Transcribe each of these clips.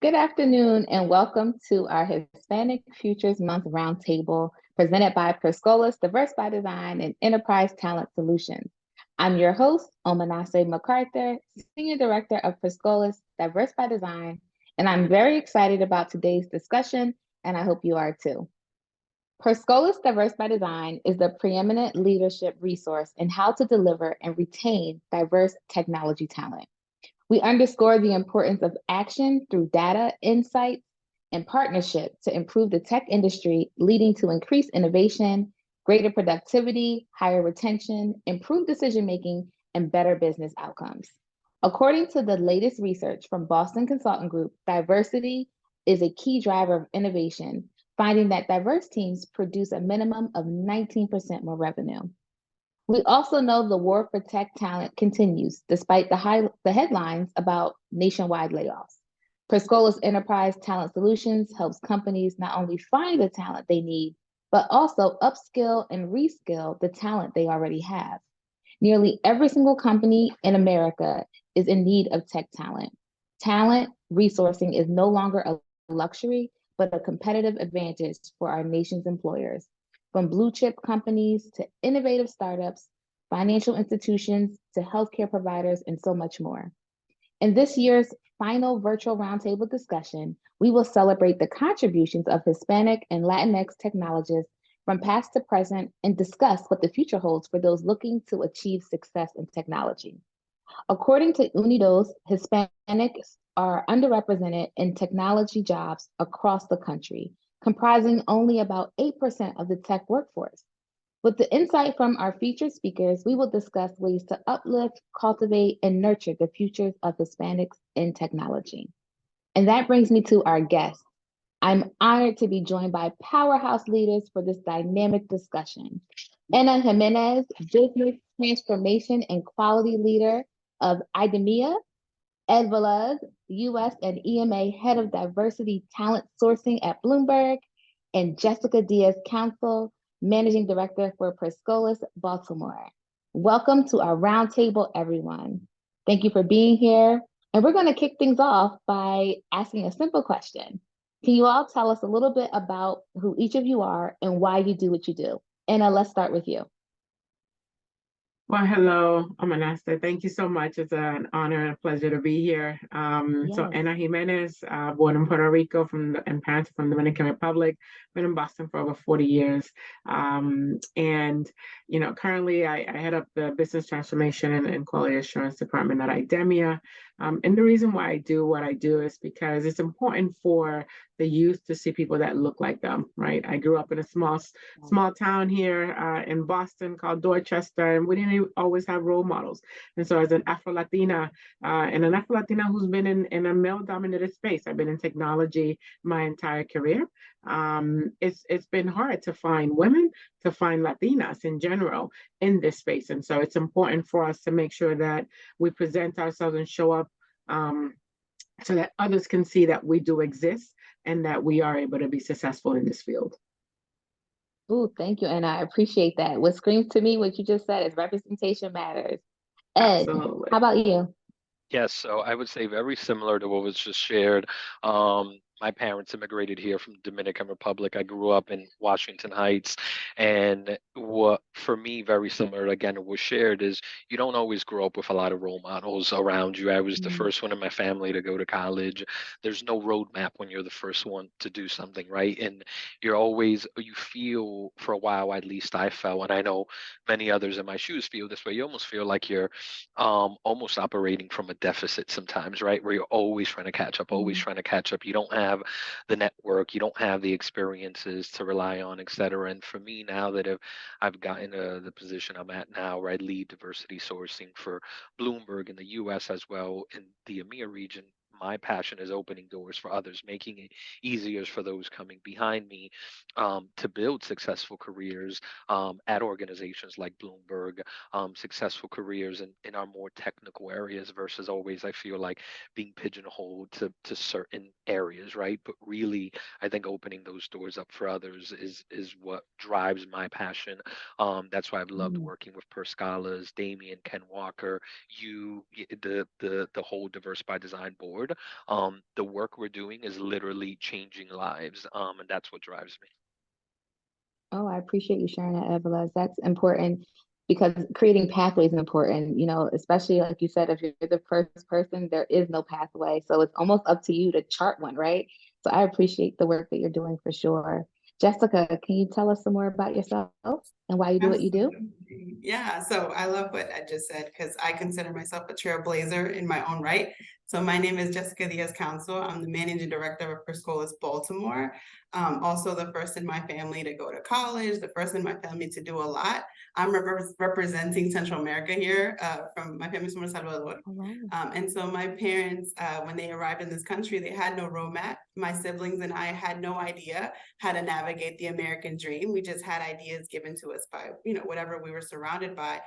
Good afternoon and welcome to our Hispanic Futures Month Roundtable presented by Scholas Diverse by Design and Enterprise Talent Solutions. I'm your host, Omanase MacArthur, Senior Director of Scholas Diverse by Design, and I'm very excited about today's discussion, and I hope you are too. Scholas Diverse by Design is the preeminent leadership resource in how to deliver and retain diverse technology talent. We underscore the importance of action through data, insights, and partnership to improve the tech industry, leading to increased innovation, greater productivity, higher retention, improved decision-making, and better business outcomes. According to the latest research from Boston Consulting Group, diversity is a key driver of innovation, finding that diverse teams produce a minimum of 19% more revenue. We also know the war for tech talent continues despite the headlines about nationwide layoffs. Scholas Enterprise Talent Solutions helps companies not only find the talent they need, but also upskill and reskill the talent they already have. Nearly every single company in America is in need of tech talent. Talent resourcing is no longer a luxury, but a competitive advantage for our nation's employers. From blue chip companies to innovative startups, financial institutions to healthcare providers, and so much more. In this year's final virtual roundtable discussion, we will celebrate the contributions of Hispanic and Latinx technologists from past to present and discuss what the future holds for those looking to achieve success in technology. According to Unidos, Hispanics are underrepresented in technology jobs across the country, comprising only about 8% of the tech workforce. With the insight from our featured speakers, we will discuss ways to uplift, cultivate, and nurture the futures of Hispanics in technology. And that brings me to our guests. I'm honored to be joined by powerhouse leaders for this dynamic discussion. Ana Jimenez, Business Transformation and Quality Leader of IDEMIA, Ed Velez, US and EMA Head of Diversity Talent Sourcing at Bloomberg, and Jessica Diaz Council, Managing Director for Scholas Baltimore. Welcome to our roundtable, everyone. Thank you for being here. And we're going to kick things off by asking a simple question. Can you all tell us a little bit about who each of you are and why you do what you do? Anna, let's start with you. Well, hello, Omanase. Thank you so much. It's an honor and a pleasure to be here. So Ana Jimenez, born in Puerto Rico and parents from the Dominican Republic, been in Boston for over 40 years. And, currently I head up the Business Transformation and Quality Assurance Department at IDEMIA. And the reason why I do what I do is because it's important for the youth to see people that look like them, right? I grew up in a small town here in Boston called Dorchester, and we didn't always have role models. And so as an Afro-Latina, and an Afro-Latina who's been in a male-dominated space, I've been in technology my entire career. It's been hard to find women, to find Latinas in general in this space. And so it's important for us to make sure that we present ourselves and show up so that others can see that we do exist and that we are able to be successful in this field. Oh, thank you. And I appreciate that. What screams to me, what you just said, is representation matters. Ed, Absolutely. How about you? Yes, so I would say very similar to what was just shared. My parents immigrated here from the Dominican Republic. I grew up in Washington Heights, and what for me very similar again was shared is you don't always grow up with a lot of role models around you. I was the first one in my family to go to college. There's no roadmap when you're the first one to do something, right? And you feel for a while, at least I felt, and I know many others in my shoes feel this way. You almost feel like you're almost operating from a deficit sometimes, right? Where you're always trying to catch up, always trying to catch up. You don't have the network, you don't have the experiences to rely on, et cetera. And for me, now that I've gotten to the position I'm at now, where I lead diversity sourcing for Bloomberg in the US as well in the EMEA region, my passion is opening doors for others, making it easier for those coming behind me to build successful careers at organizations like Bloomberg, successful careers in our more technical areas versus always, I feel like, being pigeonholed to certain areas, right? But really, I think opening those doors up for others is what drives my passion. That's why I've loved working with Per Scholas, Damien, Ken Walker, the whole Diverse by Design board. forward, the work we're doing is literally changing lives, and that's what drives me. Oh, I appreciate you sharing that, Evelyn. That's important because creating pathways is important, especially like you said, if you're the first person, there is no pathway. So it's almost up to you to chart one, right? So I appreciate the work that you're doing for sure. Jessica, can you tell us some more about yourself and why you do what you do? Yeah, so I love what I just said because I consider myself a trailblazer in my own right. So my name is Jessica Diaz Council. I'm the managing director of Scholas Baltimore. Also the first in my family to go to college, the first in my family to do a lot. I'm representing Central America here from my family's from El Salvador. Oh, wow. And so my parents, when they arrived in this country, they had no roadmap. My siblings and I had no idea how to navigate the American dream. We just had ideas given to us by, whatever we were surrounded by.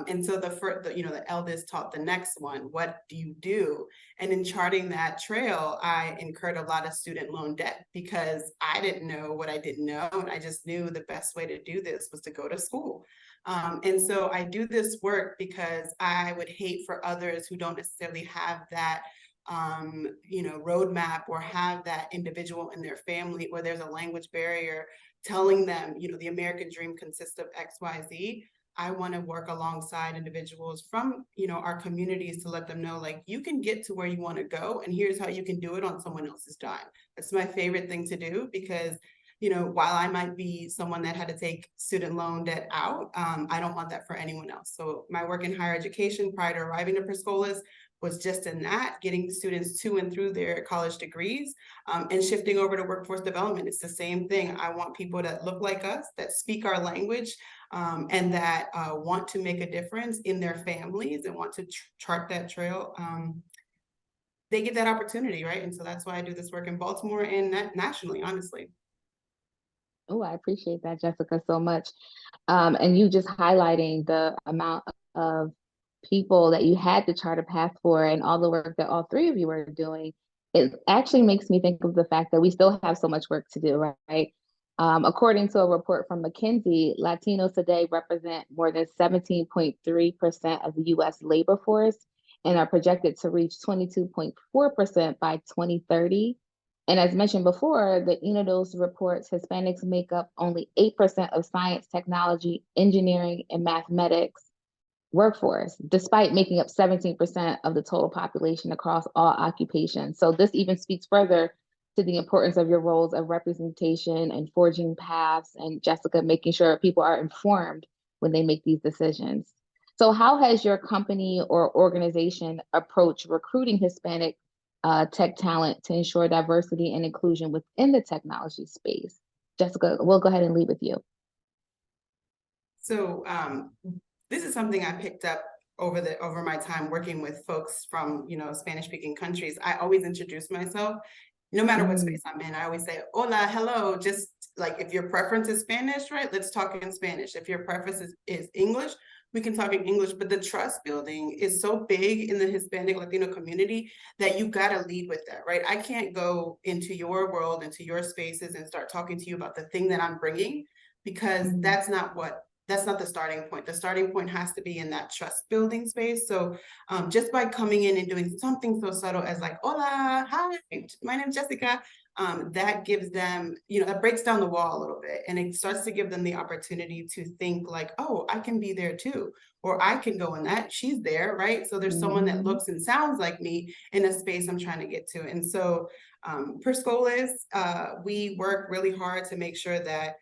And so the eldest taught the next one, what do you do? And in charting that trail, I incurred a lot of student loan debt because I didn't know what I didn't know. And I just knew the best way to do this was to go to school. And so I do this work because I would hate for others who don't necessarily have that roadmap or have that individual in their family where there's a language barrier telling them, the American dream consists of X, Y, Z. I want to work alongside individuals from, our communities to let them know, like, you can get to where you want to go, and here's how you can do it on someone else's dime. That's my favorite thing to do because, while I might be someone that had to take student loan debt out, I don't want that for anyone else. So my work in higher education prior to arriving to Scholas was just in that, getting students to and through their college degrees and shifting over to workforce development. It's the same thing. I want people that look like us, that speak our language, and that want to make a difference in their families and want to chart that trail. They get that opportunity, right? And so that's why I do this work in Baltimore and nationally, honestly. Oh, I appreciate that, Jessica, so much. And you just highlighting the amount of people that you had to chart a path for and all the work that all three of you were doing. It actually makes me think of the fact that we still have so much work to do, right? According to a report from McKinsey, Latinos today represent more than 17.3% of the US labor force and are projected to reach 22.4% by 2030. And as mentioned before, the UNIDOS reports Hispanics make up only 8% of science, technology, engineering, and mathematics workforce, despite making up 17% of the total population across all occupations. So this even speaks further to the importance of your roles of representation and forging paths, and Jessica, making sure people are informed when they make these decisions. So how has your company or organization approached recruiting Hispanic tech talent to ensure diversity and inclusion within the technology space? Jessica, we'll go ahead and lead with you. So this is something I picked up over my time working with folks from, Spanish-speaking countries. I always introduce myself, no matter what space I'm in. I always say, hola, hello, just like if your preference is Spanish, right? Let's talk in Spanish. If your preference is English, we can talk in English, but the trust building is so big in the Hispanic Latino community that you got to lead with that, right? I can't go into your world, into your spaces and start talking to you about the thing that I'm bringing because that's not the starting point. The starting point has to be in that trust building space. So just by coming in and doing something so subtle as like, hola, hi, my name is Jessica, that gives them, that breaks down the wall a little bit. And it starts to give them the opportunity to think like, oh, I can be there too. Or I can go in that, she's there, right? So there's someone that looks and sounds like me in a space I'm trying to get to. And so per Scholas, we work really hard to make sure that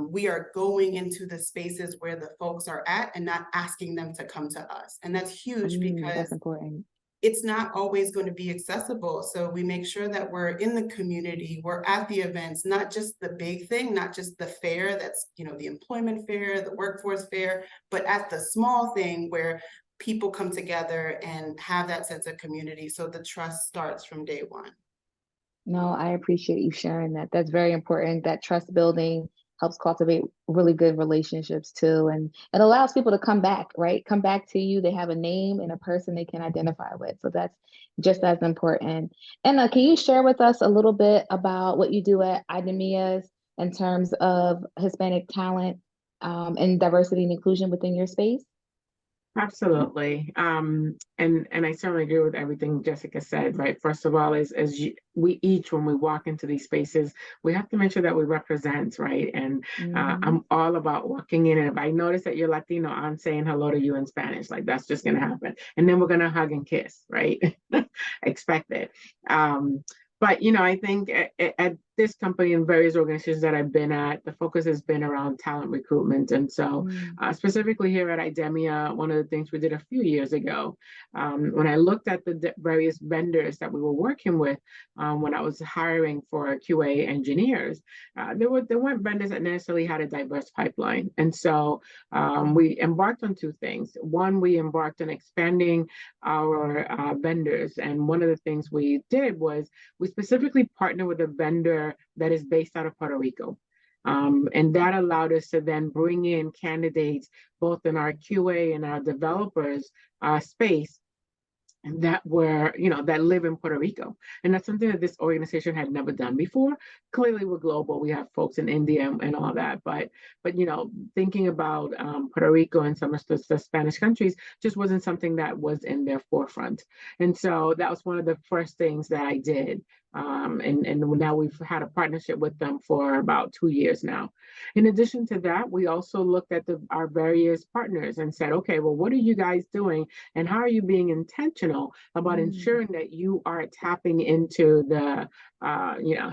we are going into the spaces where the folks are at and not asking them to come to us. And that's huge because that's important. It's not always going to be accessible. So we make sure that we're in the community, we're at the events, not just the big thing, not just the fair, that's, the employment fair, the workforce fair, but at the small thing where people come together and have that sense of community. So the trust starts from day one. No, I appreciate you sharing that. That's very important. That trust building helps cultivate really good relationships too. And it allows people to come back, right? Come back to you. They have a name and a person they can identify with. So that's just as important. And can you share with us a little bit about what you do at IDEMIAS in terms of Hispanic talent and diversity and inclusion within your space? Absolutely. And I certainly agree with everything Jessica said, right? First of all, we each, when we walk into these spaces, we have to make sure that we represent, right? And I'm all about walking in, and if I notice that you're Latino, I'm saying hello to you in Spanish. Like that's just gonna happen. And then we're gonna hug and kiss, right? Expect it. But I think at this company and various organizations that I've been at, the focus has been around talent recruitment. And so specifically here at IDEMIA, one of the things we did a few years ago, when I looked at the various vendors that we were working with, when I was hiring for QA engineers, there weren't vendors that necessarily had a diverse pipeline. And so we embarked on two things. One, we embarked on expanding our vendors. And one of the things we did was we specifically partnered with a vendor that is based out of Puerto Rico. And that allowed us to then bring in candidates both in our QA and our developers space that were, that live in Puerto Rico. And that's something that this organization had never done before. Clearly, we're global. We have folks in India and all that. But thinking about Puerto Rico and some of the Spanish countries just wasn't something that was in their forefront. And so that was one of the first things that I did. And now we've had a partnership with them for about 2 years now. In addition to that, we also looked at our various partners and said, okay, well, what are you guys doing? And how are you being intentional about ensuring that you are tapping into the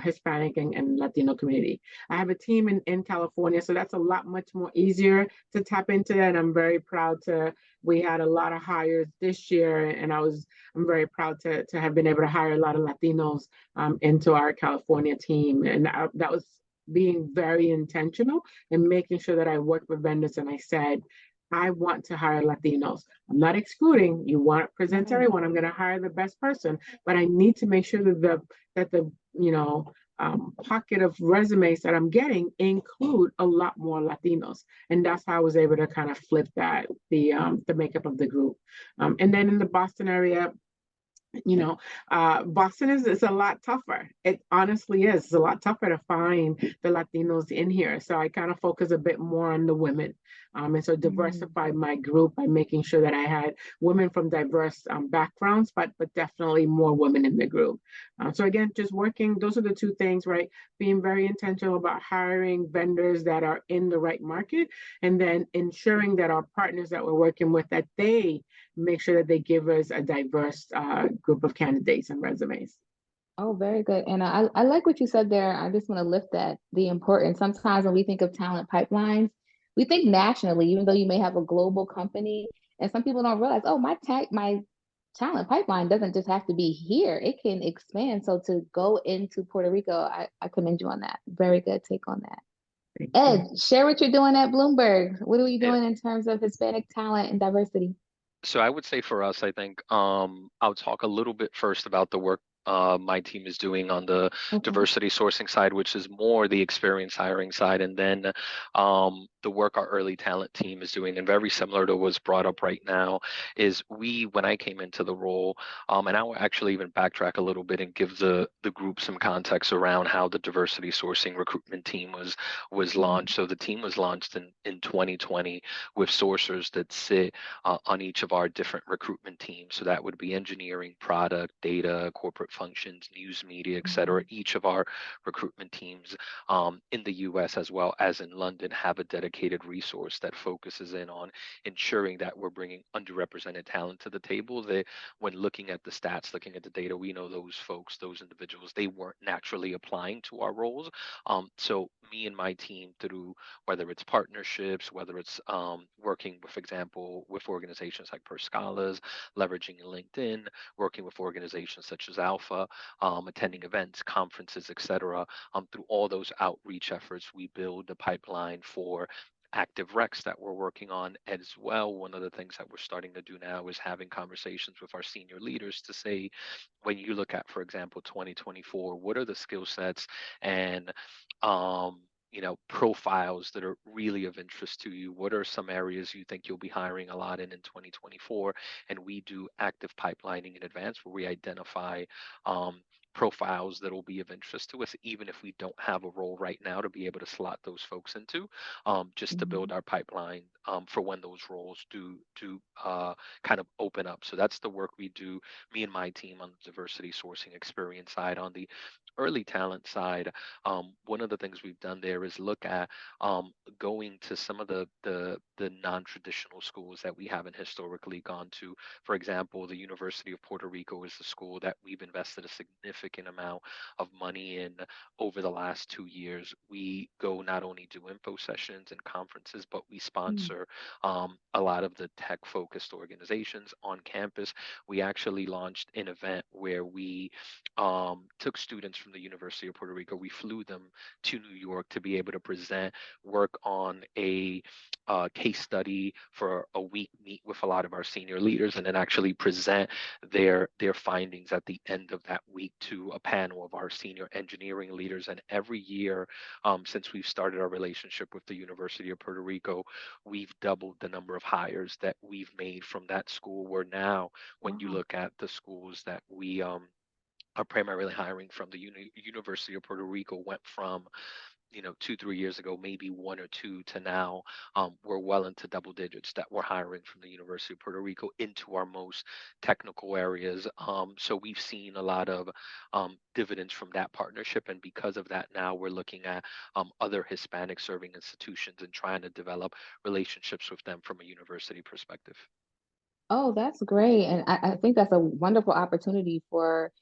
Hispanic and Latino community? I have a team in California, so that's a lot much more easier to tap into that. I'm very proud we had a lot of hires this year, and I'm very proud to have been able to hire a lot of Latinos into our California team. And that was being very intentional and making sure that I worked with vendors and I said, I want to hire Latinos. I'm not excluding. You want to present to everyone. I'm going to hire the best person, but I need to make sure that the pocket of resumes that I'm getting include a lot more Latinos, and that's how I was able to kind of flip the makeup of the group. And then in the Boston area, Boston is a lot tougher. It honestly is. It's a lot tougher to find the Latinos in here. So I kind of focus a bit more on the women. And so diversified my group by making sure that I had women from diverse backgrounds, but definitely more women in the group. So again, just working, those are the two things, right? Being very intentional about hiring vendors that are in the right market, and then ensuring that our partners that we're working with, that they make sure that they give us a diverse group of candidates and resumes. Oh, very good. And I like what you said there. I just want to lift the importance. Sometimes when we think of talent pipelines, we think nationally, even though you may have a global company, and some people don't realize, oh, my talent pipeline doesn't just have to be here. It can expand. So to go into Puerto Rico, I commend you on that. Very good take on that. Ed, share what you're doing at Bloomberg. What are you doing in terms of Hispanic talent and diversity? So I would say for us, I think I'll talk a little bit first about the work my team is doing on the diversity sourcing side, which is more the experience hiring side, and then the work our early talent team is doing, and very similar to what's brought up right now, is when I came into the role, and I will actually even backtrack a little bit and give the group some context around how the diversity sourcing recruitment team was launched. So the team was launched in 2020 with sourcers that sit on each of our different recruitment teams. So that would be engineering, product, data, corporate functions, news media, et cetera. Each of our recruitment teams in the US as well as in London have a dedicated resource that focuses in on ensuring that we're bringing underrepresented talent to the table. That when looking at the stats, looking at the data, we know those folks, those individuals, they weren't naturally applying to our roles. So me and my team, through whether it's partnerships, whether it's working, with example, with organizations like Scholas, leveraging LinkedIn, working with organizations such as Alpha, attending events, conferences, etc. Through all those outreach efforts, we build a pipeline for active recs that we're working on as well. One of the things that we're starting to do now is having conversations with our senior leaders to say, when you look at, for example, 2024, what are the skill sets and profiles that are really of interest to you? What are some areas you think you'll be hiring a lot in 2024? And we do active pipelining in advance where we identify profiles that will be of interest to us, even if we don't have a role right now, to be able to slot those folks into, just to build our pipeline for when those roles do kind of open up. So that's the work we do, me and my team, on the diversity sourcing experience side. On the early talent side, one of the things we've done there is look at going to some of the non-traditional schools that we haven't historically gone to. For example, the University of Puerto Rico is the school that we've invested a significant amount of money in over the last 2 years. We go not only do info sessions and conferences, but we sponsor a lot of the tech-focused organizations on campus. We actually launched an event where we took students from the University of Puerto Rico. We flew them to New York to be able to present, work on a case study for a week, meet with a lot of our senior leaders, and then actually present their findings at the end of that week to a panel of our senior engineering leaders. And every year, since we've started our relationship with the University of Puerto Rico, we've doubled the number of hires that we've made from that school. Where now, when you look at the schools that we are primarily hiring from, the University of Puerto Rico went from 2-3 years ago, maybe one or two, to now we're well into double digits that we're hiring from the University of Puerto Rico into our most technical areas. So we've seen a lot of dividends from that partnership. And because of that, now we're looking at other Hispanic serving institutions and trying to develop relationships with them from a university perspective. Oh, that's great. And I think that's a wonderful opportunity for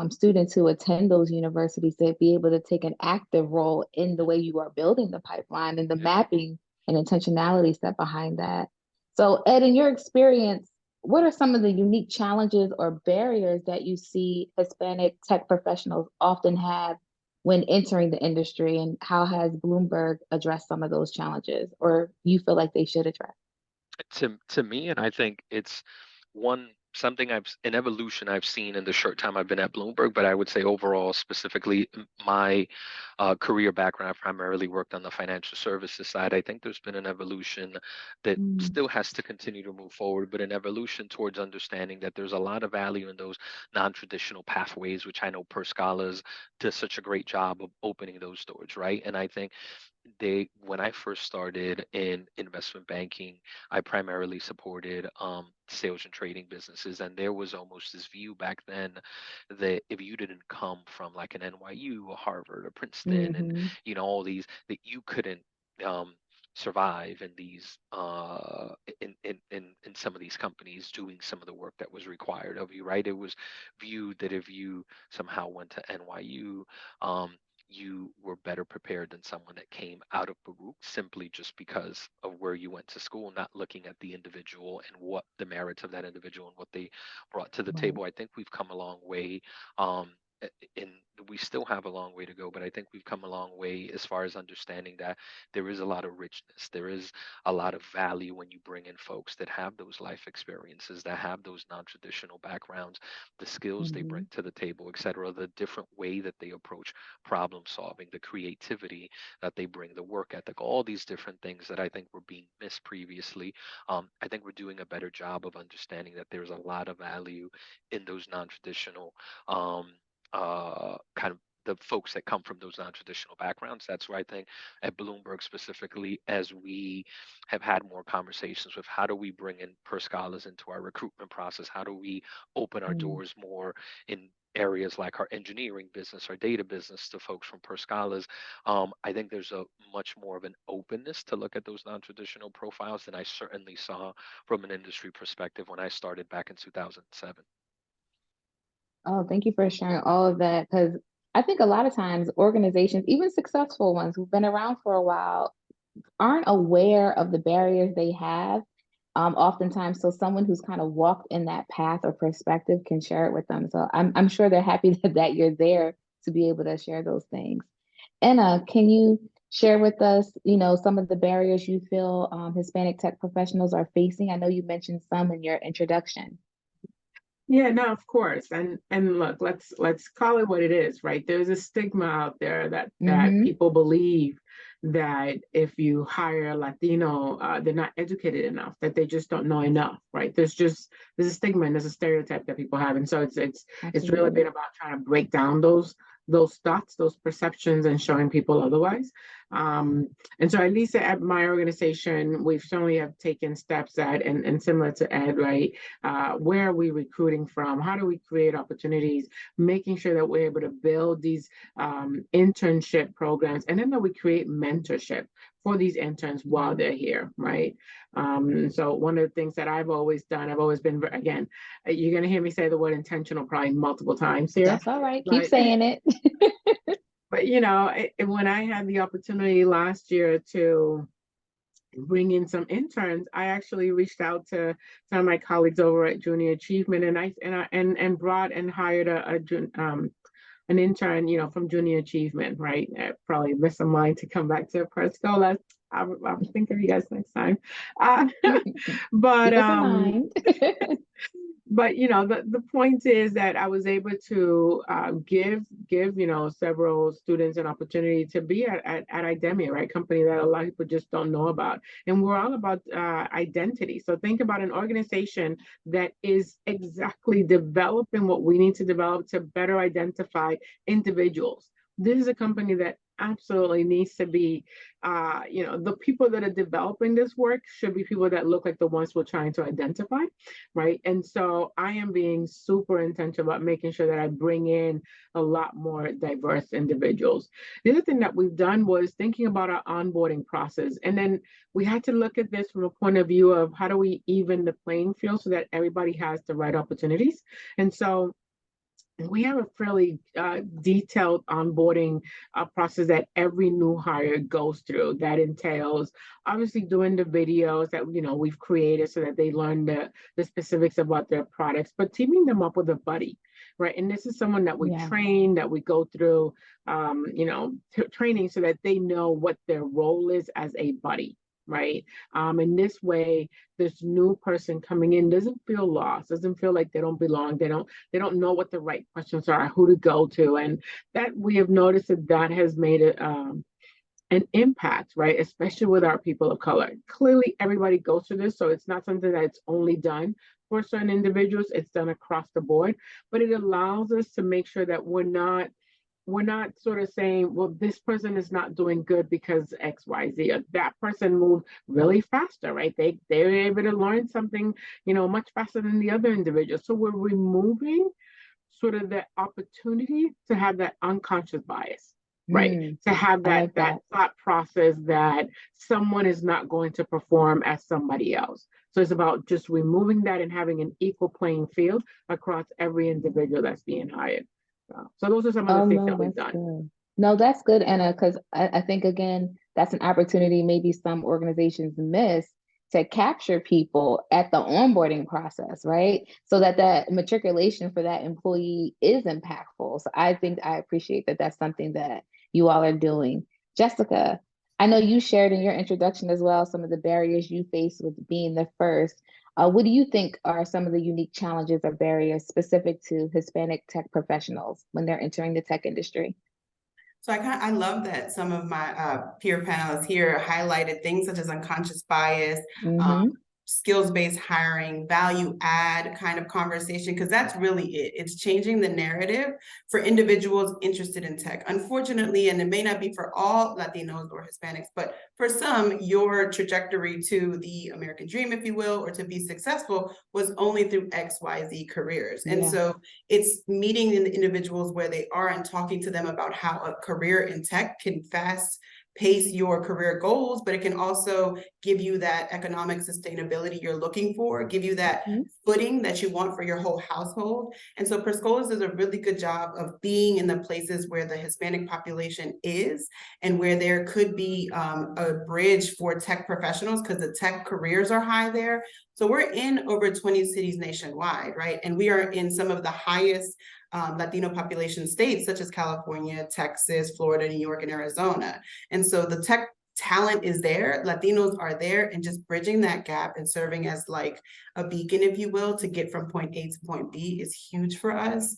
students who attend those universities to be able to take an active role in the way you are building the pipeline and the mapping and intentionality set behind that. So, Ed, in your experience, what are some of the unique challenges or barriers that you see Hispanic tech professionals often have when entering the industry, and how has Bloomberg addressed some of those challenges, or you feel like they should address? To me, and I think it's something an evolution I've seen in the short time I've been at Bloomberg. But I would say overall, specifically my career background, I've primarily worked on the financial services side. I think there's been an evolution that still has to continue to move forward, but an evolution towards understanding that there's a lot of value in those non-traditional pathways, which I know Scholas does such a great job of opening those doors, right? And I think when I first started in investment banking, I primarily supported sales and trading businesses, and there was almost this view back then that if you didn't come from like an NYU or Harvard or Princeton, and all these, that you couldn't survive in these in some of these companies doing some of the work that was required of you, right? It was viewed that if you somehow went to NYU, you were better prepared than someone that came out of Baruch, simply just because of where you went to school, not looking at the individual and what the merits of that individual and what they brought to the table. I think we've come a long way. And we still have a long way to go, but I think we've come a long way as far as understanding that there is a lot of richness. There is a lot of value when you bring in folks that have those life experiences, that have those non-traditional backgrounds, the skills they bring to the table, et cetera, the different way that they approach problem solving, the creativity that they bring, the work ethic, all these different things that I think were being missed previously. I think we're doing a better job of understanding that there's a lot of value in those non-traditional kind of the folks that come from those non-traditional backgrounds. That's where I think at Bloomberg specifically, as we have had more conversations with how do we bring in Scholas into our recruitment process, how do we open our doors more in areas like our engineering business, our data business, to folks from Scholas. I think there's a much more of an openness to look at those non-traditional profiles than I certainly saw from an industry perspective when I started back in 2007. Oh, thank you for sharing all of that. Because I think a lot of times organizations, even successful ones who've been around for a while, aren't aware of the barriers they have. Oftentimes, so someone who's kind of walked in that path or perspective can share it with them. So I'm sure they're happy that you're there to be able to share those things. Anna, can you share with us, some of the barriers you feel Hispanic tech professionals are facing? I know you mentioned some in your introduction. Yeah, no, of course. And look, let's call it what it is, right? There's a stigma out there that people believe that if you hire a Latino, they're not educated enough, that they just don't know enough, right? There's a stigma and there's a stereotype that people have. And so it's really been about trying to break down those thoughts, those perceptions, and showing people otherwise. And so at least at my organization, we've certainly have taken steps that, and similar to Ed, right? Where are we recruiting from? How do we create opportunities? Making sure that we're able to build these internship programs, and then that we create mentorship for these interns while they're here, right? So one of the things that I've always done, I've always been, again, you're going to hear me say the word intentional probably multiple times here. That's all right. Keep saying it. But, you know, when I had the opportunity last year to bring in some interns, I actually reached out to some of my colleagues over at Junior Achievement, and brought and hired an intern, you know, from Junior Achievement, right? I probably missed some line to come back to Scholas. I'll think of you guys next time. But but you know, the point is that I was able to give you know, several students an opportunity to be at IDEMIA, right? Company that a lot of people just don't know about. And we're all about identity. So think about an organization that is exactly developing what we need to develop to better identify individuals. This is a company that absolutely needs to be, you know, the people that are developing this work should be people that look like the ones we're trying to identify, right? And so I am being super intentional about making sure that I bring in a lot more diverse individuals. The other thing that we've done was thinking about our onboarding process. And then we had to look at this from a point of view of how do we even the playing field so that everybody has the right opportunities. And so we have a fairly detailed onboarding process that every new hire goes through. That entails obviously doing the videos that, you know, we've created so that they learn the specifics about their products, but teaming them up with a buddy, right? And this is someone that we train, that we go through, you know, training so that they know what their role is as a buddy. Right. In this way, this new person coming in doesn't feel lost, doesn't feel like they don't belong. They don't know what the right questions are, who to go to. And that we have noticed that has made it an impact, right? Especially with our people of color. Clearly, everybody goes through this. So it's not something that's only done for certain individuals. It's done across the board, but it allows us to make sure that we're not sort of saying, well, this person is not doing good because X, Y, Z, or that person moved really faster, right? They're able to learn something, you know, much faster than the other individual. So we're removing sort of the opportunity to have that unconscious bias, right? To have that thought process that someone is not going to perform as somebody else. So it's about just removing that and having an equal playing field across every individual that's being hired. So those are some of the things that we've done. Good. No, that's good, Anna, because I think, again, that's an opportunity maybe some organizations miss to capture people at the onboarding process, right? So that matriculation for that employee is impactful. So I think I appreciate that that's something that you all are doing. Jessica, I know you shared in your introduction as well some of the barriers you face with being the first. What do you think are some of the unique challenges or barriers specific to Hispanic tech professionals when they're entering the tech industry? So I love that some of my peer panelists here highlighted things such as unconscious bias, skills-based hiring, value add kind of conversation, because that's really it. It's changing the narrative for individuals interested in tech. Unfortunately, and it may not be for all Latinos or Hispanics, but for some, your trajectory to the American dream, if you will, or to be successful was only through XYZ careers. And so it's meeting the individuals where they are and talking to them about how a career in tech can fast pace your career goals, but it can also give you that economic sustainability you're looking for, give you that footing that you want for your whole household. And so Scholas does a really good job of being in the places where the Hispanic population is and where there could be a bridge for tech professionals because the tech careers are high there. So we're in over 20 cities nationwide, right? And we are in some of the highest Latino population states such as California, Texas, Florida, New York, and Arizona. And so the tech talent is there, Latinos are there, and just bridging that gap and serving as like a beacon, if you will, to get from point A to point B is huge for us.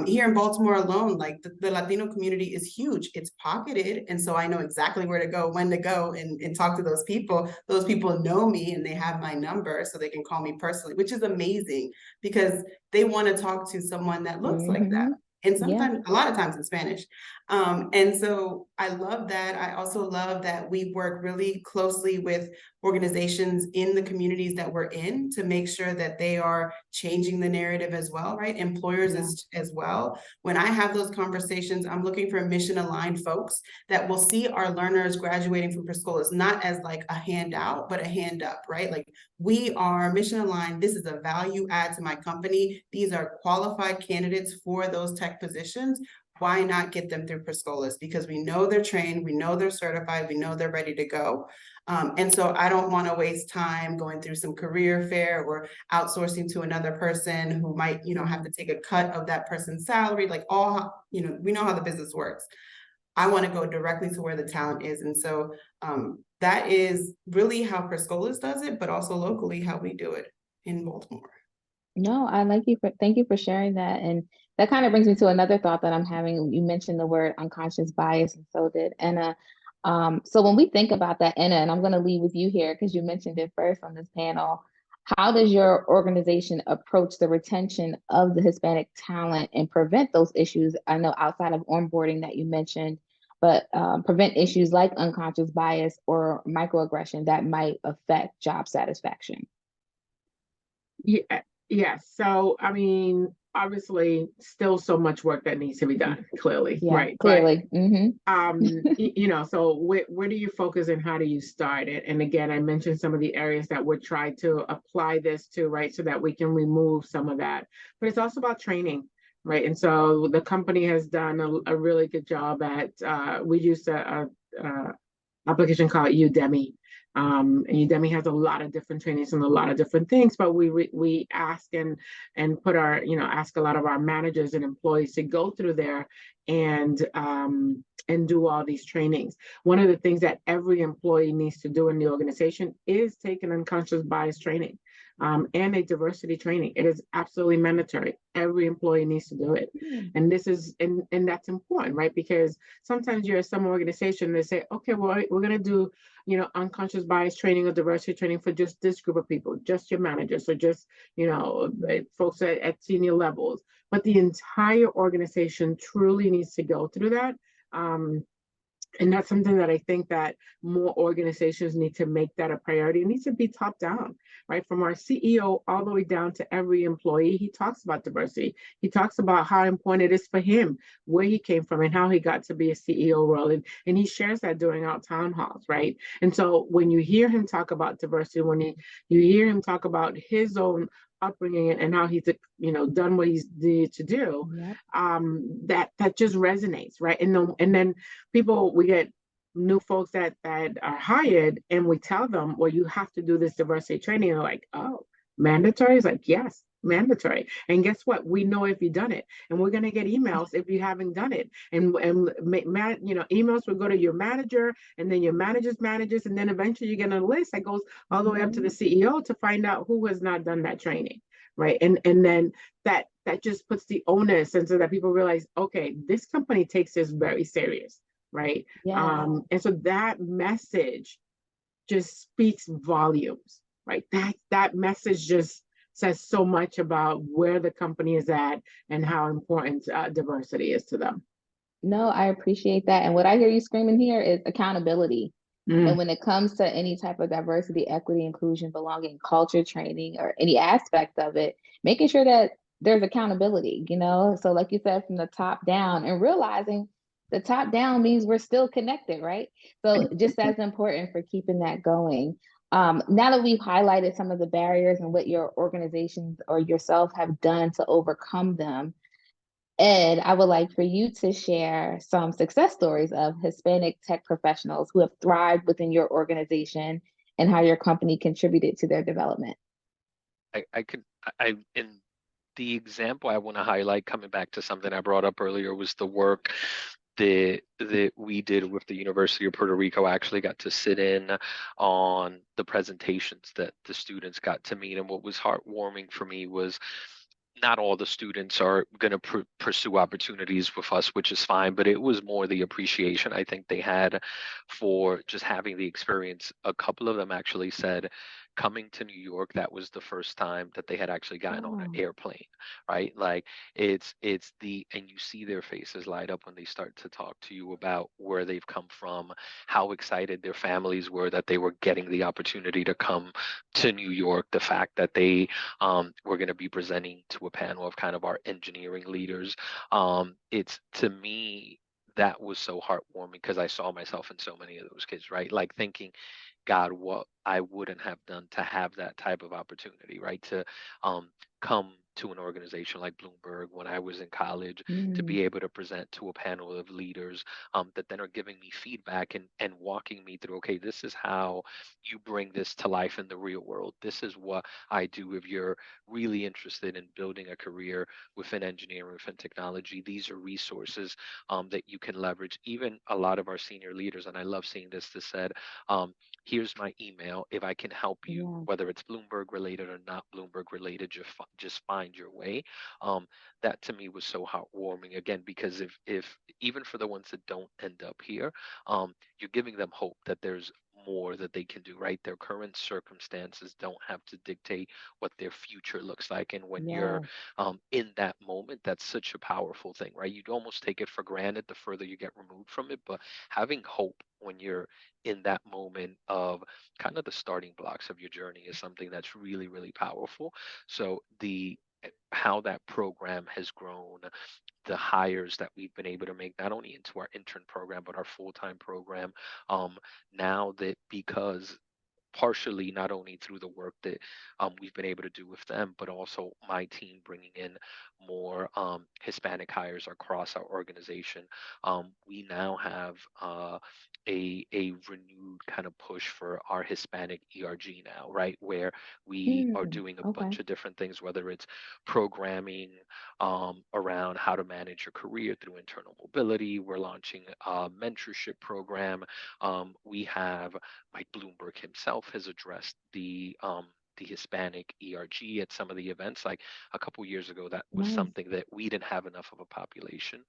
Here in Baltimore alone, like the Latino community is huge. It's pocketed. And so I know exactly where to go, when to go and talk to those people. Those people know me and they have my number so they can call me personally, which is amazing because they want to talk to someone that looks like that. And sometimes, a lot of times in Spanish. And so I love that. I also love that we work really closely with organizations in the communities that we're in to make sure that they are changing the narrative as well, right? Employers as well. When I have those conversations, I'm looking for mission aligned folks that will see our learners graduating from Scholas not as like a handout, but a hand up, right? Like we are mission aligned. This is a value add to my company. These are qualified candidates for those tech positions. Why not get them through Scholas? Because we know they're trained, we know they're certified, we know they're ready to go. And so I don't want to waste time going through some career fair or outsourcing to another person who might, have to take a cut of that person's salary, like we know how the business works. I want to go directly to where the talent is. And so that is really how Scholas does it, but also locally how we do it in Baltimore. No, thank you for sharing that. And that kind of brings me to another thought that I'm having. You mentioned the word unconscious bias, and so did Anna. So when we think about that, Anna, and I'm going to lead with you here because you mentioned it first on this panel, how does your organization approach the retention of the Hispanic talent and prevent those issues? I know outside of onboarding that you mentioned, but prevent issues like unconscious bias or microaggression that might affect job satisfaction. Yes. So, I mean, obviously, still so much work that needs to be done, clearly, right? Clearly. But, so where do you focus and how do you start it? And again, I mentioned some of the areas that we're trying to apply this to, right? So that we can remove some of that. But it's also about training, right? And so the company has done a really good job at, we used a application called Udemy. And Udemy has a lot of different trainings and a lot of different things, but we ask and put our, ask a lot of our managers and employees to go through there and do all these trainings. One of the things that every employee needs to do in the organization is take an unconscious bias training and a diversity training. It is absolutely mandatory. Every employee needs to do it. And this is, and that's important, right? Because sometimes you're at some organization, they say, okay, well, we're going to do, unconscious bias training or diversity training for just this group of people, just your managers, or just, folks at senior levels. But the entire organization truly needs to go through that. And that's something that I think that more organizations need to make that a priority. It needs to be top down, right? From our CEO all the way down to every employee. He talks about diversity. He talks about how important it is for him, where he came from and how he got to be a CEO role. And he shares that during our town halls, right? And so when you hear him talk about diversity, when you hear him talk about his own upbringing and how he's done what he's needed to do, that just resonates, right? And then we get new folks that are hired and we tell them, well, you have to do this diversity training. They're like, oh, mandatory? It's like, yes, mandatory. And guess what? We know if you've done it, and we're going to get emails if you haven't done it. And emails will go to your manager, and then your manager's managers, and then eventually you get a list that goes all the way up to the CEO to find out who has not done that training, right? And then that just puts the onus, and so that people realize, okay, this company takes this very serious, right? And so that message just speaks volumes, right? That message just says so much about where the company is at and how important diversity is to them. No, I appreciate that. And what I hear you screaming here is accountability. And when it comes to any type of diversity, equity, inclusion, belonging, culture training, or any aspect of it, making sure that there's accountability, So like you said, from the top down, and realizing the top down means we're still connected, right? So just as important for keeping that going. Now that we've highlighted some of the barriers and what your organizations or yourself have done to overcome them, Ed, I would like for you to share some success stories of Hispanic tech professionals who have thrived within your organization and how your company contributed to their development. In the example I want to highlight, coming back to something I brought up earlier, was the work that we did with the University of Puerto Rico. I actually got to sit in on the presentations that the students got to meet, and what was heartwarming for me was not all the students are going to pursue opportunities with us, which is fine, but it was more the appreciation I think they had for just having the experience. A couple of them actually said coming to New York, that was the first time that they had actually gotten on an airplane, right? Like it's the, and you see their faces light up when they start to talk to you about where they've come from, how excited their families were that they were getting the opportunity to come to New York, the fact that they we're going to be presenting to a panel of kind of our engineering leaders. It's, to me, that was so heartwarming because I saw myself in so many of those kids, right? Like thinking, God, what I wouldn't have done to have that type of opportunity, right? To come to an organization like Bloomberg when I was in college, to be able to present to a panel of leaders that then are giving me feedback and walking me through, okay, this is how you bring this to life in the real world. This is what I do if you're really interested in building a career within engineering, within technology. These are resources that you can leverage. Even a lot of our senior leaders, and I love seeing this said, here's my email. If I can help you, whether it's Bloomberg related or not Bloomberg related, just find your way. That to me was so heartwarming, again, because if even for the ones that don't end up here, you're giving them hope that there's more that they can do, right? Their current circumstances don't have to dictate what their future looks like. And when you're in that moment, that's such a powerful thing, right? You'd almost take it for granted the further you get removed from it, but having hope when you're in that moment of kind of the starting blocks of your journey is something that's really, really powerful. So how that program has grown, the hires that we've been able to make, not only into our intern program, but our full-time program, now that, because partially not only through the work that we've been able to do with them, but also my team bringing in more Hispanic hires across our organization. We now have a renewed kind of push for our Hispanic ERG now, right? Where we are doing a bunch of different things, whether it's programming around how to manage your career through internal mobility. We're launching a mentorship program. We have Mike Bloomberg himself has addressed the Hispanic ERG at some of the events. Like a couple years ago, that was something that we didn't have enough of a population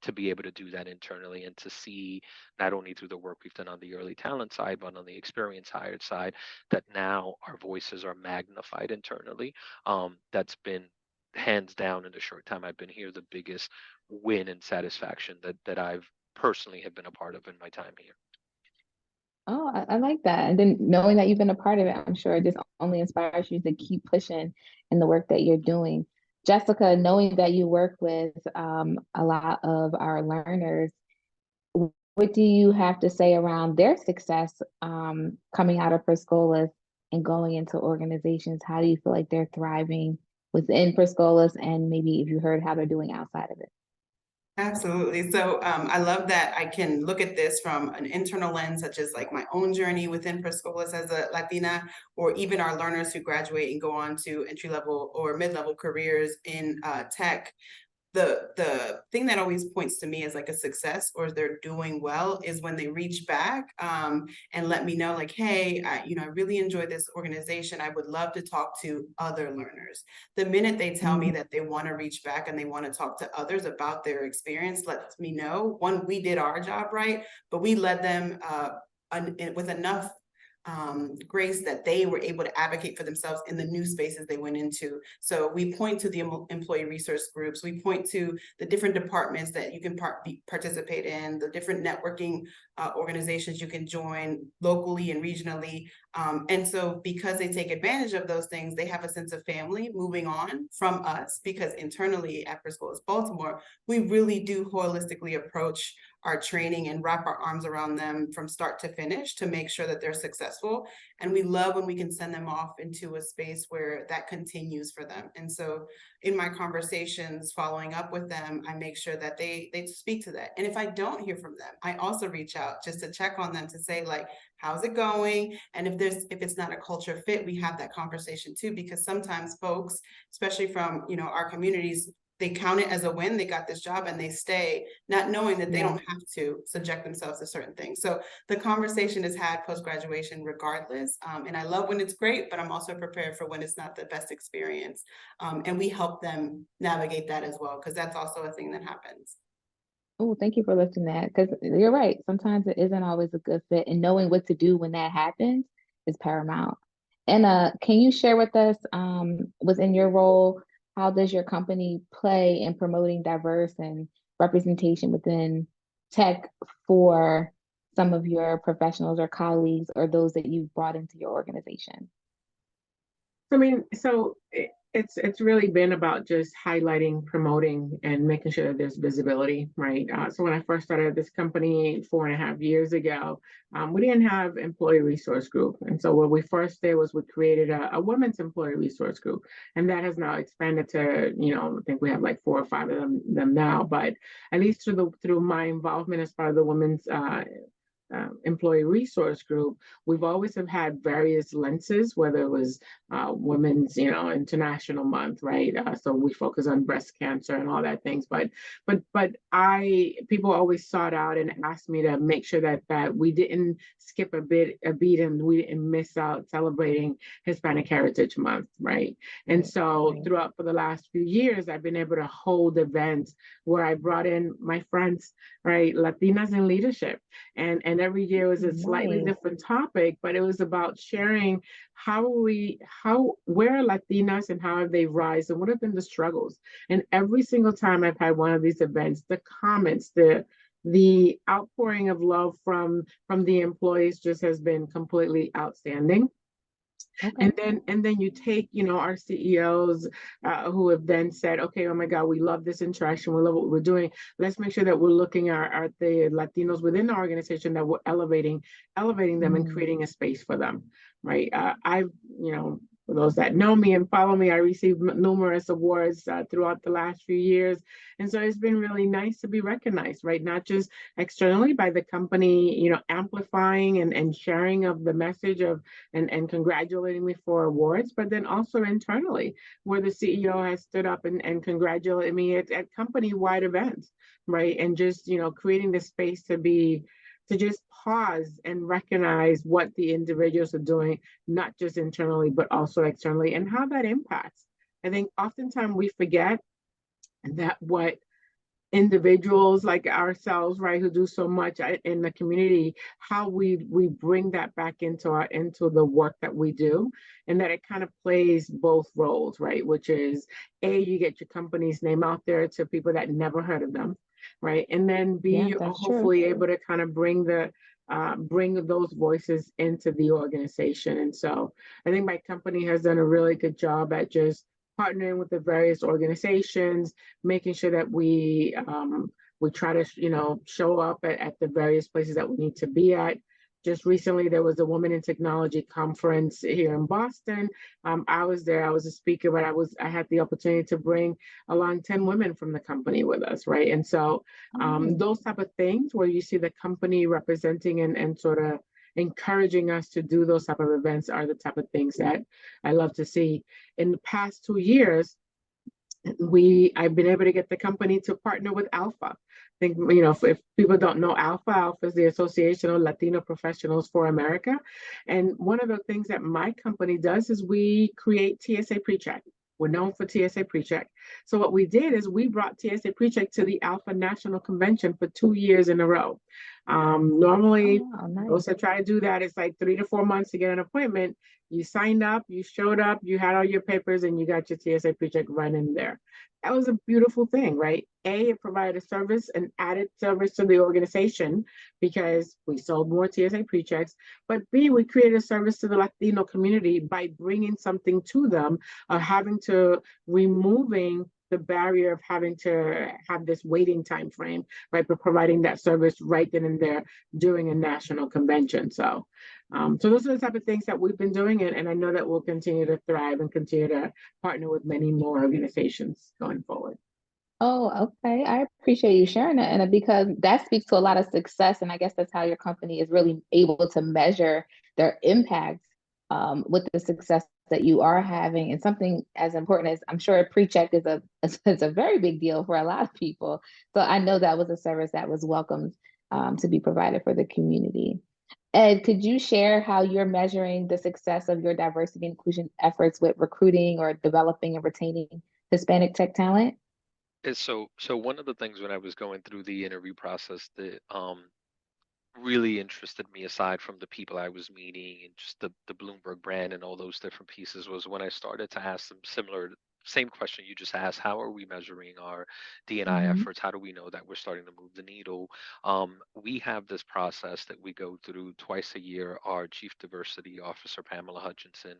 to be able to do that internally, and to see not only through the work we've done on the early talent side, but on the experience hired side, that now our voices are magnified internally. That's been hands down, in the short time I've been here, the biggest win and satisfaction that I've personally have been a part of in my time here. Oh, I like that. And then knowing that you've been a part of it, I'm sure it just only inspires you to keep pushing in the work that you're doing. Jessica, knowing that you work with a lot of our learners, what do you have to say around their success coming out of Scholas and going into organizations? How do you feel like they're thriving within Scholas, and maybe if you heard how they're doing outside of it? Absolutely. So I love that I can look at this from an internal lens, such as like my own journey within Scholas as a Latina, or even our learners who graduate and go on to entry-level or mid-level careers in tech. The thing that always points to me as like a success, or they're doing well, is when they reach back and let me know, like, hey, I really enjoy this organization. I would love to talk to other learners. The minute they tell me that they want to reach back and they want to talk to others about their experience, lets me know, one, we did our job right, but we led them with enough grace that they were able to advocate for themselves in the new spaces they went into. So we point to the employee resource groups, we point to the different departments that you can participate in, the different networking organizations you can join locally and regionally. And so because they take advantage of those things, they have a sense of family moving on from us, because internally at Scholas Baltimore, we really do holistically approach our training and wrap our arms around them from start to finish to make sure that they're successful. And we love when we can send them off into a space where that continues for them. And so in my conversations following up with them, I make sure that they speak to that. And if I don't hear from them, I also reach out just to check on them, to say, like, how's it going? And if it's not a culture fit, we have that conversation too, because sometimes folks, especially from our communities, they count it as a win. They got this job and they stay, not knowing that they don't have to subject themselves to certain things. So the conversation is had post-graduation regardless. And I love when it's great, but I'm also prepared for when it's not the best experience. And we help them navigate that as well, because that's also a thing that happens. Oh, thank you for lifting that, because you're right. Sometimes it isn't always a good fit, and knowing what to do when that happens is paramount. And can you share with us, within your role, how does your company play in promoting diverse and representation within tech for some of your professionals or colleagues or those that you've brought into your organization? I mean, so it's really been about just highlighting, promoting, and making sure that there's visibility, right? So when I first started this company 4.5 years ago, we didn't have employee resource group. And so what we first did was we created a women's employee resource group. And that has now expanded to, I think we have like 4 or 5 of them now. But at least through my involvement as part of the women's employee resource group, we've always have had various lenses, whether it was Women's, International Month, right? So we focus on breast cancer and all that things. But people always sought out and asked me to make sure that we didn't skip a beat and we didn't miss out celebrating Hispanic Heritage Month, right? And so throughout for the last few years, I've been able to hold events where I brought in my friends, right? Latinas in leadership. And every year was a slightly different topic, but it was about sharing where are Latinas and how have they rise and what have been the struggles. And every single time I've had one of these events, the comments, the outpouring of love from the employees just has been completely outstanding. Okay. And then you take, our CEOs who have then said, okay, oh my God, we love this interaction. We love what we're doing. Let's make sure that we're looking at the Latinos within the organization, that we're elevating them and creating a space for them, right? For those that know me and follow me, I received numerous awards throughout the last few years. And so it's been really nice to be recognized, right? Not just externally by the company, amplifying and sharing of the message of and congratulating me for awards, but then also internally, where the CEO has stood up and congratulated me at company-wide events, right? And just, creating the space to just pause and recognize what the individuals are doing, not just internally, but also externally, and how that impacts. I think oftentimes we forget that what individuals like ourselves, right, who do so much in the community, how we bring that back into the work that we do, and that it kind of plays both roles, right? Which is you get your company's name out there to people that never heard of them, right? And then you're hopefully able to kind of bring those voices into the organization. And so I think my company has done a really good job at just partnering with the various organizations, making sure that we try to show up at the various places that we need to be at. Just recently, there was a Women in Technology conference here in Boston. I was there. I was a speaker, but I had the opportunity to bring along 10 women from the company with us, right? And so those type of things where you see the company representing and sort of encouraging us to do those type of events are the type of things that I love to see. In the past 2 years, I've been able to get the company to partner with Alpha. I think, if people don't know Alpha is the Association of Latino Professionals for America. And one of the things that my company does is we create TSA PreCheck. We're known for TSA PreCheck. So what we did is we brought TSA PreCheck to the Alpha National Convention for 2 years in a row. Normally, those that try to do that, it's like 3 to 4 months to get an appointment. You signed up, you showed up, you had all your papers, and you got your TSA PreCheck right in there. That was a beautiful thing, right? It provided a service, an added service to the organization because we sold more TSA PreChecks. But B, we created a service to the Latino community by bringing something to them, removing the barrier of having to have this waiting time frame, right? But providing that service right then and there during a national convention. So those are the type of things that we've been doing, and I know that we'll continue to thrive and continue to partner with many more organizations going forward. Oh, okay. I appreciate you sharing that, and because that speaks to a lot of success, and I guess that's how your company is really able to measure their impact with the success that you are having, and something as important as, I'm sure a pre-check is a very big deal for a lot of people. So I know that was a service that was welcomed to be provided for the community. Ed, could you share how you're measuring the success of your diversity and inclusion efforts with recruiting or developing and retaining Hispanic tech talent? So one of the things when I was going through the interview process that really interested me, aside from the people I was meeting and just the Bloomberg brand and all those different pieces, was when I started to ask them same question you just asked: how are we measuring our D&I efforts? How do we know that we're starting to move the needle? We have this process that we go through twice a year. Our Chief Diversity Officer, Pamela Hutchinson,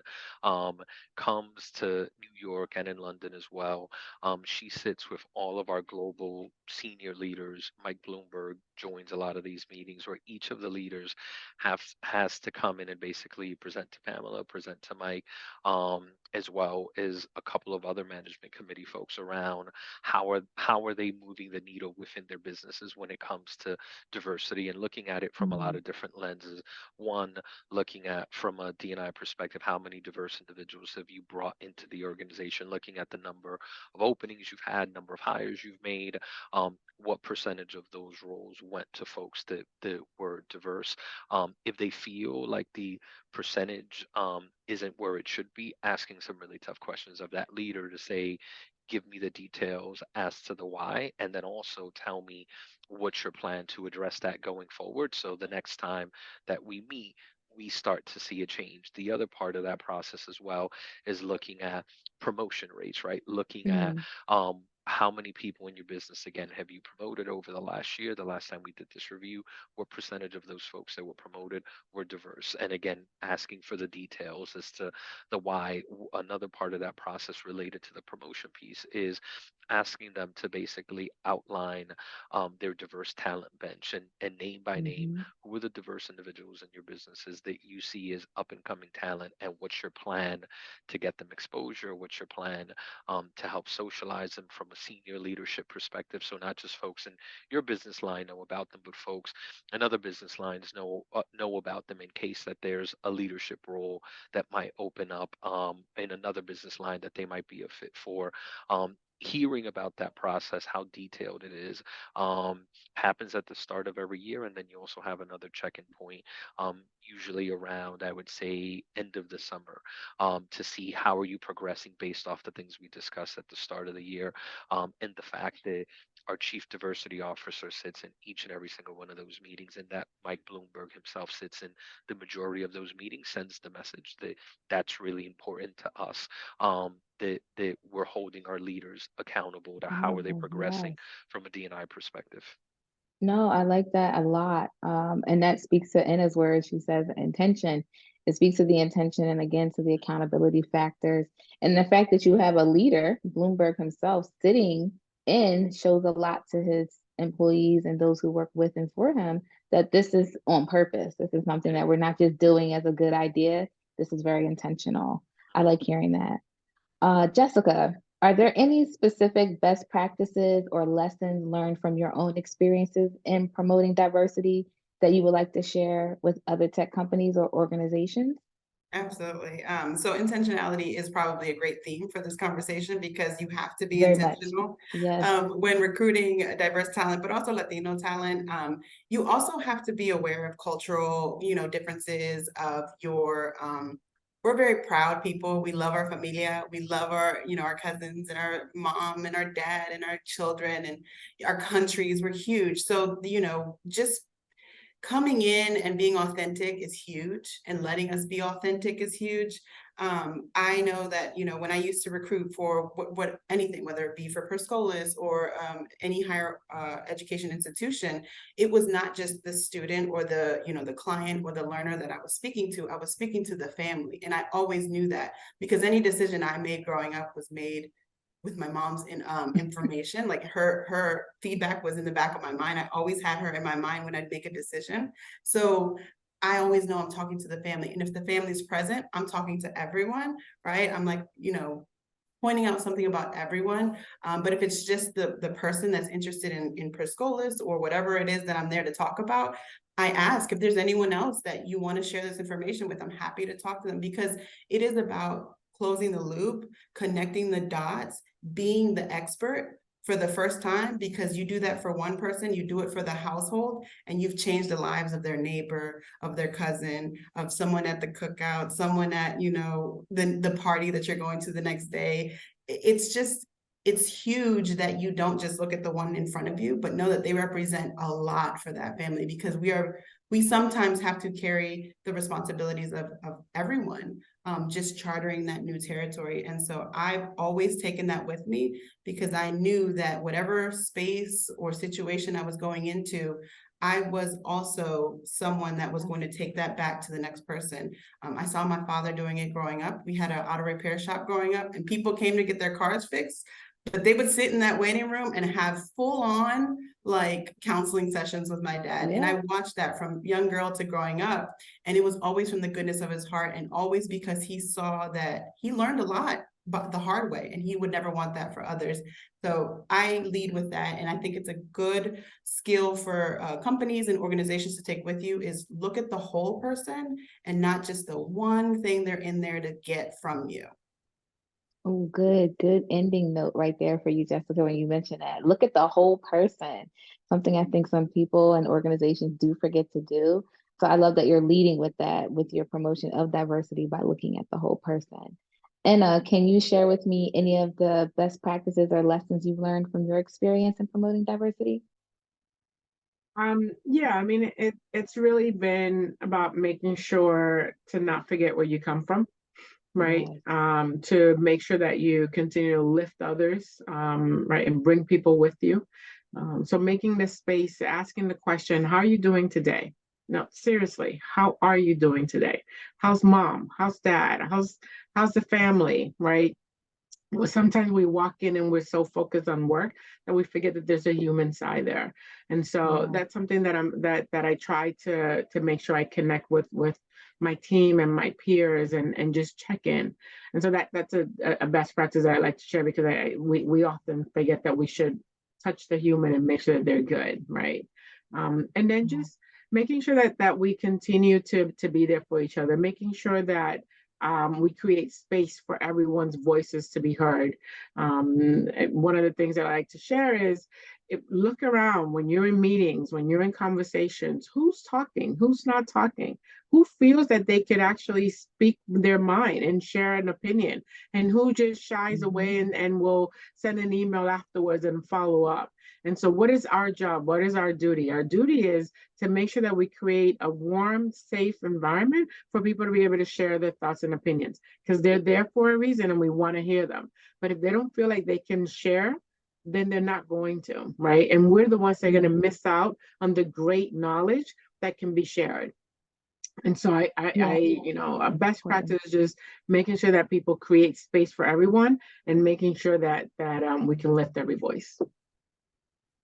comes to New York and in London as well. She sits with all of our global senior leaders. Mike Bloomberg joins a lot of these meetings where each of the leaders has to come in and basically present to Pamela, present to Mike, as well as a couple of other management committee folks around how are they moving the needle within their businesses when it comes to diversity, and looking at it from a lot of different lenses. One, looking at from a D&I perspective, how many diverse individuals have you brought into the organization, looking at the number of openings you've had, number of hires you've made, what percentage of those roles went to folks that were diverse. If they feel like the percentage isn't where it should be, asking some really tough questions of that leader to say, give me the details as to the why, and then also tell me what's your plan to address that going forward, so the next time that we meet, we start to see a change. The other part of that process as well is looking at promotion rates, right? Looking at how many people in your business, again, have you promoted over the last year? The last time we did this review, what percentage of those folks that were promoted were diverse? And again, asking for the details as to the why. Another part of that process related to the promotion piece is asking them to basically outline their diverse talent bench, and name by name, who are the diverse individuals in your businesses that you see as up and coming talent, and what's your plan to get them exposure? What's your plan to help socialize them from a senior leadership perspective? So not just folks in your business line know about them, but folks in other business lines know about them in case that there's a leadership role that might open up in another business line that they might be a fit for. Hearing about that process, how detailed it is, happens at the start of every year, and then you also have another check-in point, usually around, I would say, end of the summer, to see how are you progressing based off the things we discussed at the start of the year, and the fact that our Chief Diversity Officer sits in each and every single one of those meetings, and that Mike Bloomberg himself sits in the majority of those meetings, sends the message that that's really important to us, that we're holding our leaders accountable to how are they progressing from a D&I perspective. No, I like that a lot. And that speaks to Anna's words. She says intention. It speaks to the intention and again to the accountability factors. And the fact that you have a leader, Bloomberg himself, sitting in shows a lot to his employees and those who work with and for him, that this is on purpose. This is something that we're not just doing as a good idea. This is very intentional. I like hearing that. Jessica, are there any specific best practices or lessons learned from your own experiences in promoting diversity that you would like to share with other tech companies or organizations? Absolutely. So intentionality is probably a great theme for this conversation, because you have to be Very much. intentional Yes. when recruiting diverse talent, but also Latino talent. You also have to be aware of cultural, differences of your. We're very proud people. We love our familia. We love our, our cousins and our mom and our dad and our children and our countries. We're huge. So, just coming in and being authentic is huge, and letting us be authentic is huge. I know that, when I used to recruit for anything, whether it be for Scholas or any higher education institution, it was not just the student or the, the client or the learner that I was speaking to. I was speaking to the family. And I always knew that, because any decision I made growing up was made with my mom's information. Like her feedback was in the back of my mind. I always had her in my mind when I'd make a decision. So I always know I'm talking to the family. And if the family's present, I'm talking to everyone, right? I'm like, pointing out something about everyone. But if it's just the person that's interested in Scholas or whatever it is that I'm there to talk about, I ask if there's anyone else that you want to share this information with. I'm happy to talk to them, because it is about closing the loop, connecting the dots, being the expert for the first time, because you do that for one person, you do it for the household, and you've changed the lives of their neighbor, of their cousin, of someone at the cookout, someone at, the party that you're going to the next day. It's huge that you don't just look at the one in front of you, but know that they represent a lot for that family, because we sometimes have to carry the responsibilities of everyone, just chartering that new territory. And so I've always taken that with me, because I knew that whatever space or situation I was going into, I was also someone that was going to take that back to the next person. I saw my father doing it growing up. We had an auto repair shop growing up, and people came to get their cars fixed, but they would sit in that waiting room and have full on like counseling sessions with my dad. Yeah. And I watched that from young girl to growing up. And it was always from the goodness of his heart, and always because he saw that he learned a lot, but the hard way, and he would never want that for others. So I lead with that. And I think it's a good skill for companies and organizations to take with you, is look at the whole person and not just the one thing they're in there to get from you. Oh, good ending note right there for you, Jessica, when you mentioned that. Look at the whole person, something I think some people and organizations do forget to do. So I love that you're leading with that, with your promotion of diversity by looking at the whole person. And can you share with me any of the best practices or lessons you've learned from your experience in promoting diversity? Yeah, I mean, it's really been about making sure to not forget where you come from, right? Yes. To make sure that you continue to lift others, right, and bring people with you. So making this space, asking the question, how are you doing today? No, seriously, how are you doing today? How's mom? How's dad? How's the family, right? Well, sometimes we walk in and we're so focused on work that we forget that there's a human side there. And so that's something that I try to make sure I connect with my team and my peers and just check in. And so that's a best practice that I like to share, because we often forget that we should touch the human and make sure that they're good, right? And then just making sure that we continue to be there for each other, making sure that we create space for everyone's voices to be heard. One of the things that I like to share is, look around when you're in meetings, when you're in conversations, who's talking, who's not talking, who feels that they could actually speak their mind and share an opinion, and who just shies away and will send an email afterwards and follow up. And so what is our job? What is our duty? Our duty is to make sure that we create a warm, safe environment for people to be able to share their thoughts and opinions, because they're there for a reason and we want to hear them. But if they don't feel like they can share, then they're not going to, right? And we're the ones that are going to miss out on the great knowledge that can be shared. And so a best practice is just making sure that people create space for everyone, and making sure that we can lift every voice.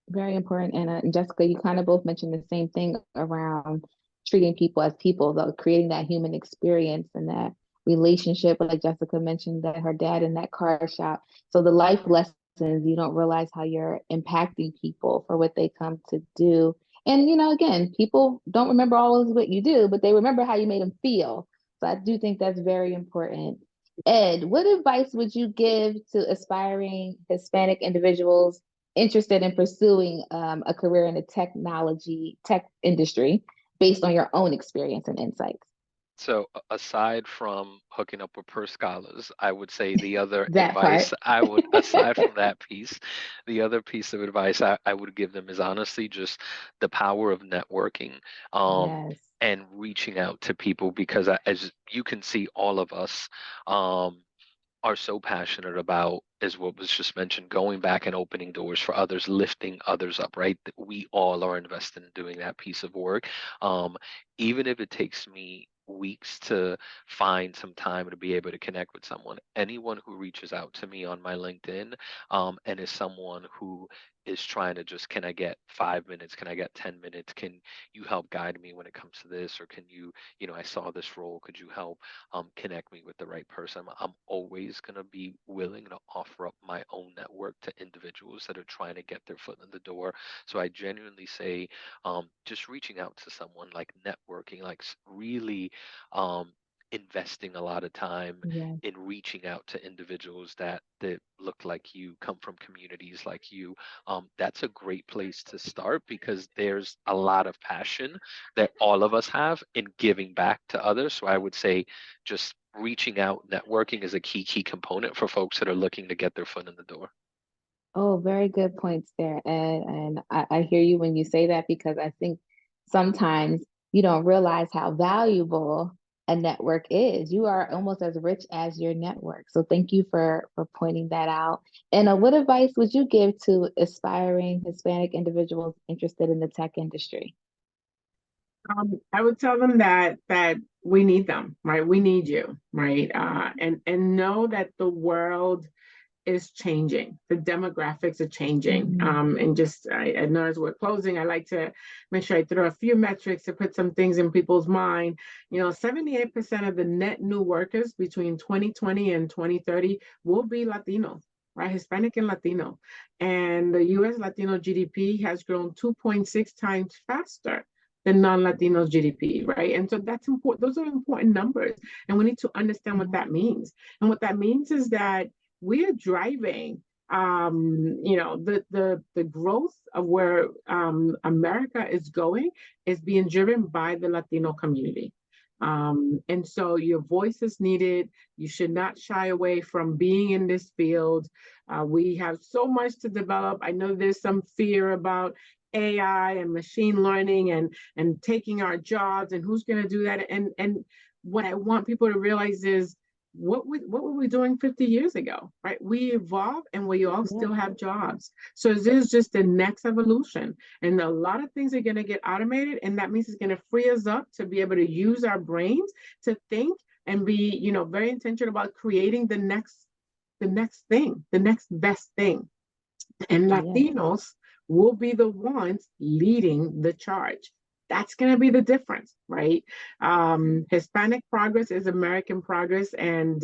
Very important, Anna and Jessica. You kind of both mentioned the same thing around treating people as people, though, creating that human experience and that relationship, like Jessica mentioned, that her dad in that car shop. So the life lessons, you don't realize how you're impacting people for what they come to do. And, again, people don't remember always what you do, but they remember how you made them feel. So I do think that's very important. Ed, what advice would you give to aspiring Hispanic individuals interested in pursuing a career in the tech industry based on your own experience and insights? So aside from hooking up with Scholas, I would say the other that advice part. I would, aside from that piece, the other piece of advice I would give them is honestly just the power of networking. Yes. And reaching out to people, because as you can see, all of us are so passionate about, as what was just mentioned, going back and opening doors for others, lifting others up, right? We all are invested in doing that piece of work. Even if it takes me weeks to find some time to be able to connect with someone, anyone who reaches out to me on my LinkedIn and is someone who is trying to just, can I get 5 minutes? Can I get 10 minutes? Can you help guide me when it comes to this? Or can you, I saw this role, could you help connect me with the right person? I'm always going to be willing to offer up my own network to individuals that are trying to get their foot in the door. So I genuinely say, just reaching out to someone, like networking, like really investing a lot of time Yes. in reaching out to individuals that look like you, come from communities like you. That's a great place to start, because there's a lot of passion that all of us have in giving back to others. So I would say just reaching out, networking is a key component for folks that are looking to get their foot in the door. Oh, very good points there, Ed. And I hear you when you say that, because I think sometimes you don't realize how valuable a network is. You are almost as rich as your network. So thank you for pointing that out. And what advice would you give to aspiring Hispanic individuals interested in the tech industry? I would tell them that we need them, right? We need you, right? And know that the world is changing. The demographics are changing. And just, I know as we're closing, I like to make sure I throw a few metrics to put some things in people's mind. 78% of the net new workers between 2020 and 2030 will be Latino, right? Hispanic and Latino. And the US Latino GDP has grown 2.6 times faster than non-Latino GDP, right? And so that's important. Those are important numbers. And we need to understand what that means. And what that means is that we are driving the growth of where America is going is being driven by the Latino community. And so your voice is needed. You should not shy away from being in this field. We have so much to develop. I know there's some fear about AI and machine learning and taking our jobs, and who's going to do that. And what I want people to realize is what were we doing 50 years ago, right? We evolve and we all still have jobs. So this is just the next evolution. And a lot of things are going to get automated, and that means it's going to free us up to be able to use our brains to think and be, very intentional about creating the next thing, the next best thing. And Latinos will be the ones leading the charge. That's going to be the difference, right? Hispanic progress is American progress, and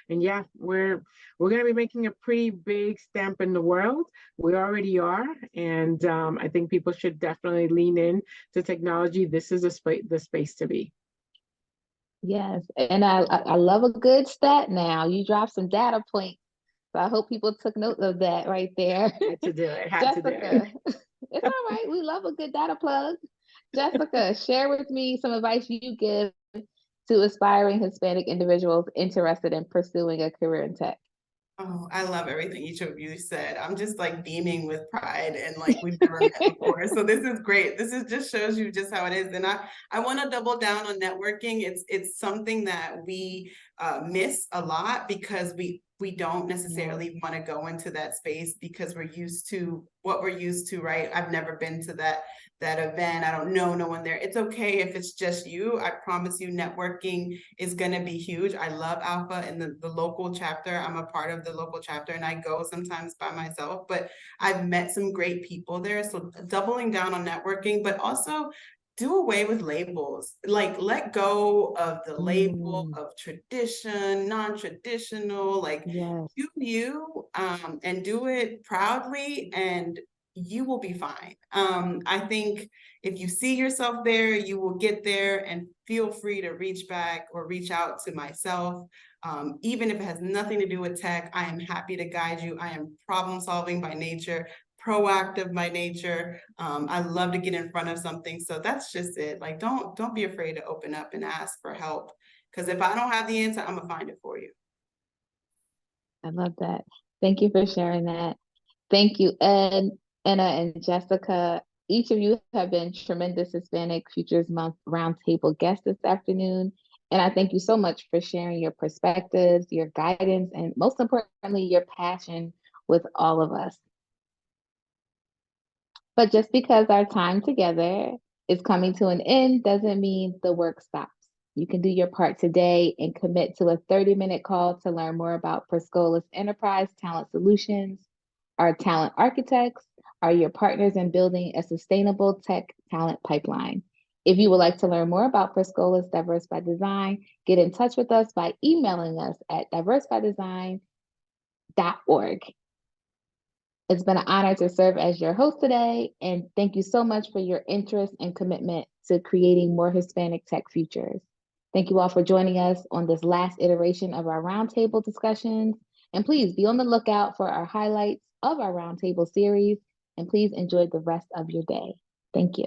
yeah, we're going to be making a pretty big stamp in the world. We already are, and I think people should definitely lean in to technology. This is the space to be. Yes, and I love a good stat. Now you dropped some data points. So I hope people took note of that right there. Had to do it. Jessica, it's all right. We love a good data plug. Jessica, share with me some advice you give to aspiring Hispanic individuals interested in pursuing a career in tech. Oh, I love everything each of you said. I'm just like beaming with pride, and like we've never met before. So this is great. This is just shows you just how it is. And I want to double down on networking. It's something that we miss a lot because we don't necessarily want to go into that space because we're used to what we're used to, right? I've never been to that event. I don't know no one there. It's okay if it's just you. I promise you networking is going to be huge. I love Alpha and the local chapter. I'm a part of the local chapter and I go sometimes by myself, but I've met some great people there. So doubling down on networking, but also do away with labels. Like let go of the label of tradition, non-traditional, like do you and do it proudly, and you will be fine. I think if you see yourself there, you will get there, and feel free to reach back or reach out to myself. Even if it has nothing to do with tech, I am happy to guide you. I am problem solving by nature, proactive by nature. I love to get in front of something. So that's just it. Like, don't be afraid to open up and ask for help. Because if I don't have the answer, I'm gonna find it for you. I love that. Thank you for sharing that. Thank you, Ed, Anna, and Jessica. Each of you have been tremendous Hispanic Futures Month Roundtable guests this afternoon. And I thank you so much for sharing your perspectives, your guidance, and most importantly, your passion with all of us. But just because our time together is coming to an end doesn't mean the work stops. You can do your part today and commit to a 30-minute call to learn more about Scholas Enterprise Talent Solutions. Our talent architects are your partners in building a sustainable tech talent pipeline. If you would like to learn more about Scholas Diverse by Design, get in touch with us by emailing us at diversebydesign.org. It's been an honor to serve as your host today, and thank you so much for your interest and commitment to creating more Hispanic tech futures. Thank you all for joining us on this last iteration of our roundtable discussions. And please be on the lookout for our highlights of our roundtable series. And please enjoy the rest of your day. Thank you.